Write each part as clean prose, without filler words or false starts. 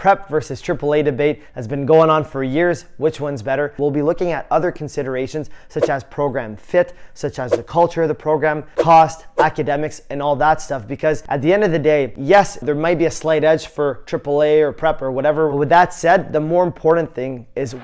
prep versus AAA debate has been going on for years. Which one's better? We'll be looking at other considerations such as program fit, such as the culture of the program, cost, academics, and all that stuff. Because at the end of the day, yes, there might be a slight edge for AAA or prep or whatever. But with that said, the more important thing is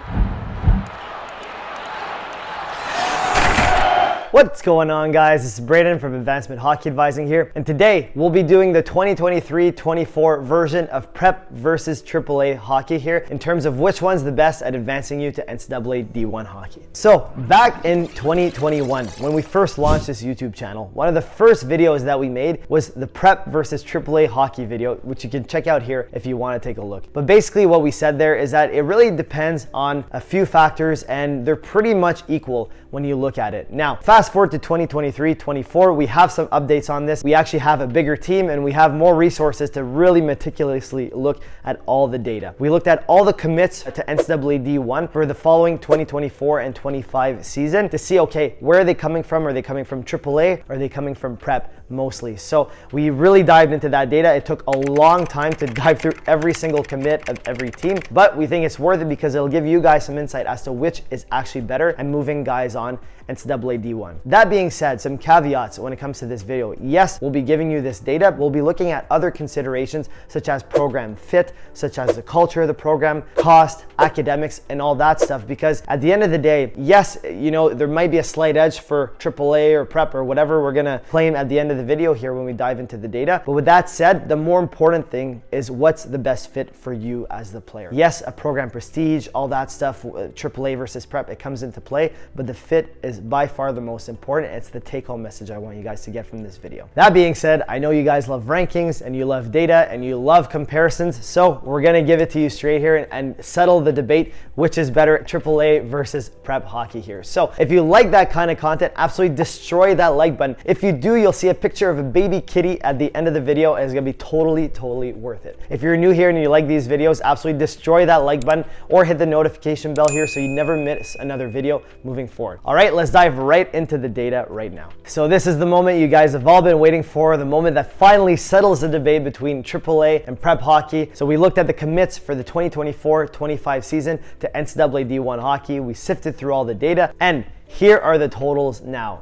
what's going on, guys? This is Braden from Advancement Hockey Advising here, and today we'll be doing the 2023-24 version of prep versus AAA hockey here in terms of which one's the best at advancing you to NCAA D1 hockey. So back in 2021, when we first launched this YouTube channel, one of the first videos that we made was the prep versus AAA hockey video, which you can check out here if you want to take a look. But basically what we said there is that it really depends on a few factors, and they're pretty much equal when you look at it. Now, fast forward to 2023-24, we have some updates on this. We actually have a bigger team and we have more resources to really meticulously look at all the data. We looked at all the commits to NCAA D1 for the following 2024 and 25 season to see, okay, where are they coming from? Are they coming from AAA? Or are they coming from prep mostly? So we really dived into that data. It took a long time to dive through every single commit of every team, but we think it's worth it because it'll give you guys some insight as to which is actually better and moving guys on NCAA D1. That being said, some caveats when it comes to this video. Yes, we'll be giving you this data. We'll be looking at other considerations such as program fit, such as the culture of the program, cost, academics, and all that stuff. Because at the end of the day, yes, you know, there might be a slight edge for AAA or prep or whatever we're gonna claim at the end of the video here when we dive into the data. But with that said, the more important thing is what's the best fit for you as the player. Yes, a program prestige, all that stuff, AAA versus prep, it comes into play, but the fit is by far the most important. It's the take-home message I want you guys to get from this video. That being said, I know you guys love rankings and you love data and you love comparisons, so we're gonna give it to you straight here and settle the debate, which is better, AAA versus prep hockey here. So if you like that kind of content, absolutely destroy that like button. If you do, you'll see a picture of a baby kitty at the end of the video, and it's gonna be totally worth it. If you're new here and you like these videos, absolutely destroy that like button or hit the notification bell here so you never miss another video moving forward. All right, let's dive right into the data right now. So this is the moment you guys have all been waiting for, the moment that finally settles the debate between AAA and prep hockey. So we looked at the commits for the 2024-25 season to NCAA D1 hockey. We sifted through all the data, and here are the totals now.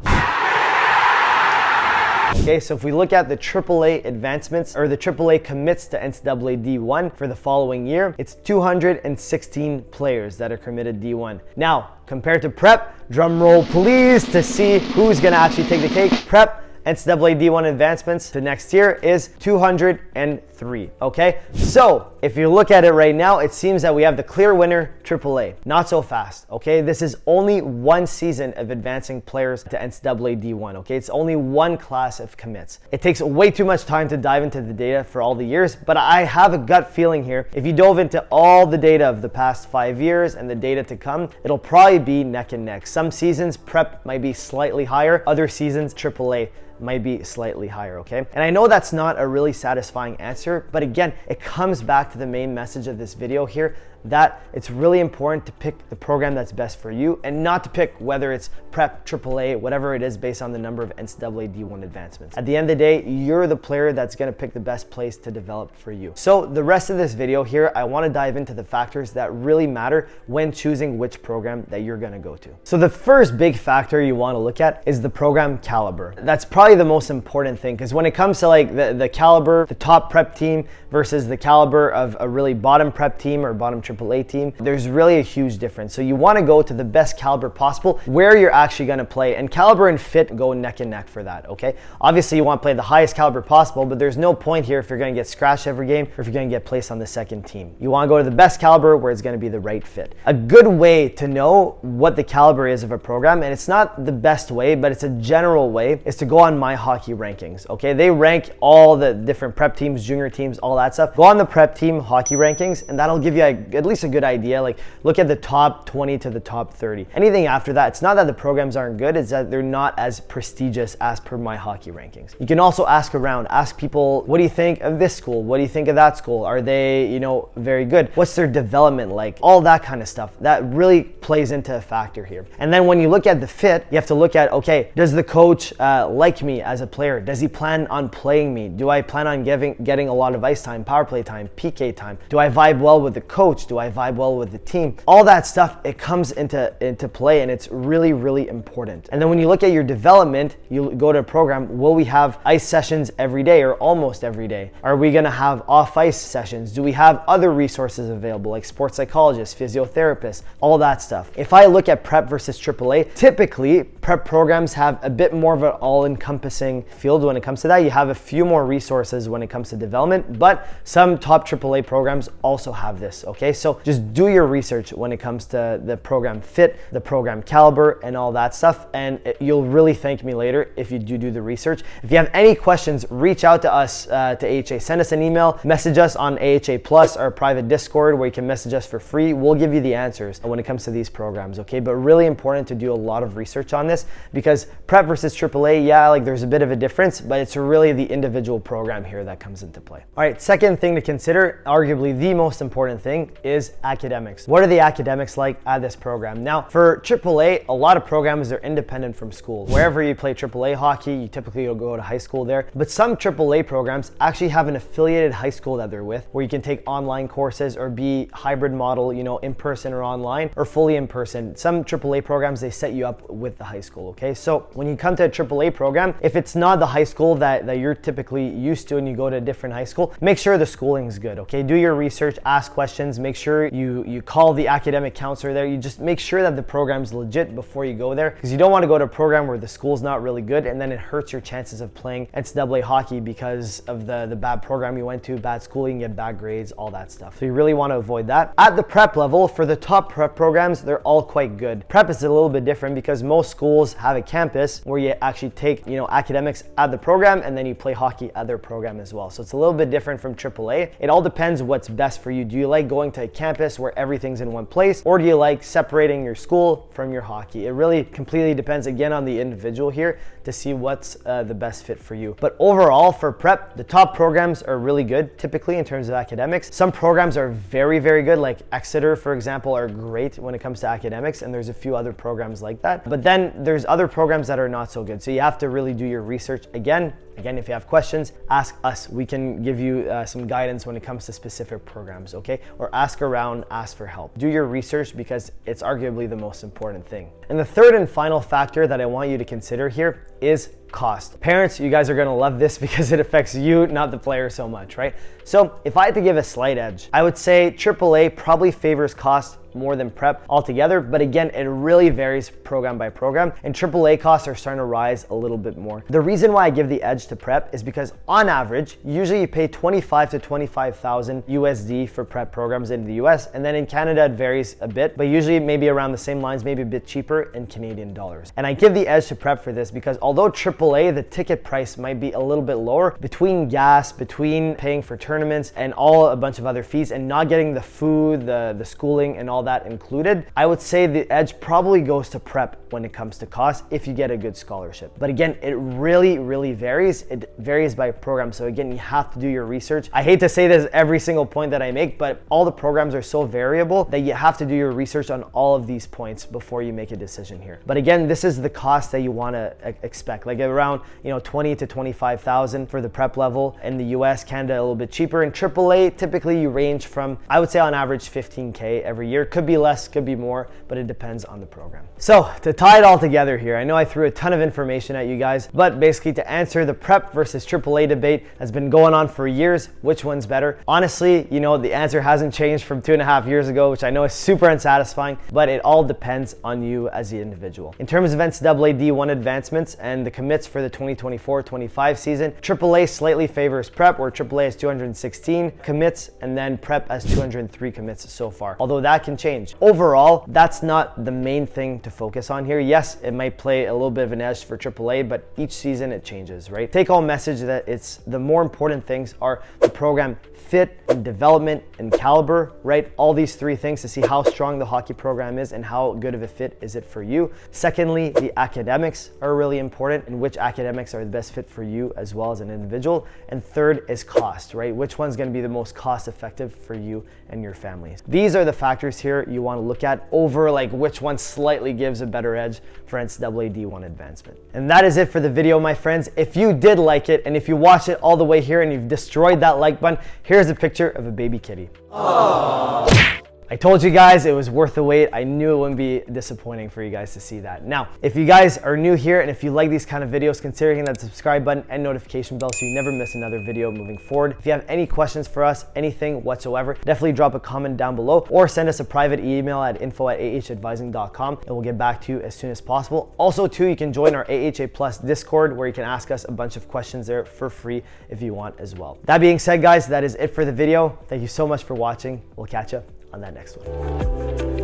Okay, so if we look at the AAA advancements or the AAA commits to NCAA D1 for the following year, it's 216 players that are committed D1. Now, compared to prep, drum roll please to see who's gonna actually take the cake. Prep NCAA D1 advancements to next year is 203, okay? So if you look at it right now, it seems that we have the clear winner, AAA. Not so fast, okay? This is only one season of advancing players to NCAA D1, okay? It's only one class of commits. It takes way too much time to dive into the data for all the years, but I have a gut feeling here. If you dove into all the data of the past 5 years and the data to come, it'll probably be neck and neck. Some seasons, prep might be slightly higher. Other seasons, AAA might be slightly higher, okay? And I know that's not a really satisfying answer, but again, it comes back to the main message of this video here, that it's really important to pick the program that's best for you and not to pick whether it's prep, AAA, whatever it is based on the number of NCAA D1 advancements. At the end of the day, you're the player that's gonna pick the best place to develop for you. So the rest of this video here, I wanna dive into the factors that really matter when choosing which program that you're gonna go to. So the first big factor you wanna look at is the program caliber. That's probably the most important thing, because when it comes to like the caliber, the top prep team versus the caliber of a really bottom prep team or bottom AAA team, there's really a huge difference. So you want to go to the best caliber possible where you're actually going to play, and caliber and fit go neck and neck for that, okay? Obviously you want to play the highest caliber possible, but there's no point here if you're going to get scratched every game or if you're going to get placed on the second team. You want to go to the best caliber where it's going to be the right fit. A good way to know what the caliber is of a program, and it's not the best way, but it's a general way, is to go on My Hockey rankings, okay? They rank all the different prep teams, junior teams, all that stuff. Go on the prep team hockey rankings, and that'll give you at least a good idea. Like, look at the top 20 to the top 30. Anything after that, it's not that the programs aren't good, it's that they're not as prestigious as per My Hockey rankings. You can also ask around, ask people, what do you think of this school? What do you think of that school? Are they, you know, very good? What's their development like? All that kind of stuff. That really plays into a factor here. And then when you look at the fit, you have to look at, okay, does the coach like me as a player? Does he plan on playing me? Do I plan on getting a lot of ice time, power play time, PK time? Do I vibe well with the coach? Do I vibe well with the team? All that stuff, it comes into play, and it's really, really important. And then when you look at your development, you go to a program, will we have ice sessions every day or almost every day? Are we gonna have off-ice sessions? Do we have other resources available like sports psychologists, physiotherapists, all that stuff? If I look at prep versus AAA, typically prep programs have a bit more of an all-encompassing field when it comes to that. You have a few more resources when it comes to development, but some top AAA programs also have this, okay? So just do your research when it comes to the program fit, the program caliber, and all that stuff, and you'll really thank me later if you do the research. If you have any questions, reach out to us, to AHA. Send us an email, message us on AHA Plus, our private Discord, where you can message us for free. We'll give you the answers when it comes to these programs, okay? But really important to do a lot of research on this, because prep versus AAA, yeah, like there's a bit of a difference, but it's really the individual program here that comes into play. All right, second thing to consider, arguably the most important thing, is academics. What are the academics like at this program? Now, for AAA, a lot of programs are independent from school. Wherever you play AAA hockey, you typically will go to high school there, but some AAA programs actually have an affiliated high school that they're with, where you can take online courses or be hybrid model, you know, in person or online, or fully in person. Some AAA programs, they set you up with the high school, okay? So when you come to a AAA program, if it's not the high school that you're typically used to and you go to a different high school, make sure the schooling is good, okay? Do your research, ask questions, make sure you call the academic counselor there. You just make sure that the program's legit before you go there, because you don't want to go to a program where the school's not really good and then it hurts your chances of playing NCAA hockey because of the bad program you went to, bad schooling, you get bad grades, all that stuff. So you really want to avoid that. At the prep level, for the top prep programs, they're all quite good. Prep is a little bit different because most schools have a campus where you actually take, you know, academics at the program and then you play hockey at their program as well. So it's a little bit different from AAA. It all depends what's best for you. Do you like going to a campus where everything's in one place, or do you like separating your school from your hockey? It really completely depends, again, on the individual here to see what's the best fit for you. But overall, for prep, the top programs are really good, typically in terms of academics. Some programs are very, very good, like Exeter, for example, are great when it comes to academics, and there's a few other programs like that. But then there's other programs that are not so good. So you have to really do your research. Again, if you have questions, ask us. We can give you some guidance when it comes to specific programs, okay? Or ask around, ask for help. Do your research, because it's arguably the most important thing. And the third and final factor that I want you to consider here is cost. Parents, you guys are gonna love this because it affects you, not the player so much, right? So if I had to give a slight edge, I would say AAA probably favors cost more than prep altogether, but again, it really varies program by program, and AAA costs are starting to rise a little bit more. The reason why I give the edge to prep is because on average, usually you pay 25 to 25,000 USD for prep programs in the US, and then in Canada it varies a bit, but usually maybe around the same lines, maybe a bit cheaper in Canadian dollars. And I give the edge to prep for this because although AAA, the ticket price might be a little bit lower, between gas, between paying for tournaments and a bunch of other fees and not getting the food, the schooling and all that included, I would say the edge probably goes to prep when it comes to cost if you get a good scholarship. But again, it really, really varies. It varies by program. So again, you have to do your research. I hate to say this every single point that I make, but all the programs are so variable that you have to do your research on all of these points before you make a decision here. But again, this is the cost that you want to expect, like around 20 to 25,000 for the prep level. In the US, Canada, a little bit cheaper. In AAA, typically you range from, I would say on average, 15K every year. Could be less, could be more, but it depends on the program. So to tie it all together here, I know I threw a ton of information at you guys, but basically to answer the prep versus AAA debate has been going on for years. Which one's better? Honestly, the answer hasn't changed from 2.5 years ago, which I know is super unsatisfying, but it all depends on you as the individual. In terms of NCAA D1 advancements and the commits for the 2024-25 season, AAA slightly favors prep, where AAA has 216 commits and then prep has 203 commits so far, although that can change. Overall, that's not the main thing to focus on here. Yes, it might play a little bit of an edge for AAA, but each season it changes, right? take-home message that it's the more important things are the program fit and development and caliber, right? All these three things to see how strong the hockey program is and how good of a fit is it for you. Secondly, the academics are really important and which academics are the best fit for you as well as an individual. And third is cost, right? Which one's going to be the most cost effective for you and your families. These are the factors here you want to look at over like which one slightly gives a better edge for NCAA D1 advancement. And that is it for the video, my friends. If you did like it and if you watched it all the way here and you've destroyed that like button, here's a picture of a baby kitty. Aww. I told you guys it was worth the wait. I knew it wouldn't be disappointing for you guys to see that. Now, if you guys are new here and if you like these kind of videos, consider hitting that subscribe button and notification bell so you never miss another video moving forward. If you have any questions for us, anything whatsoever, definitely drop a comment down below or send us a private email at info@ahadvising.com and we'll get back to you as soon as possible. Also, too, you can join our AHA Plus Discord where you can ask us a bunch of questions there for free if you want as well. That being said, guys, that is it for the video. Thank you so much for watching. We'll catch you on that next one.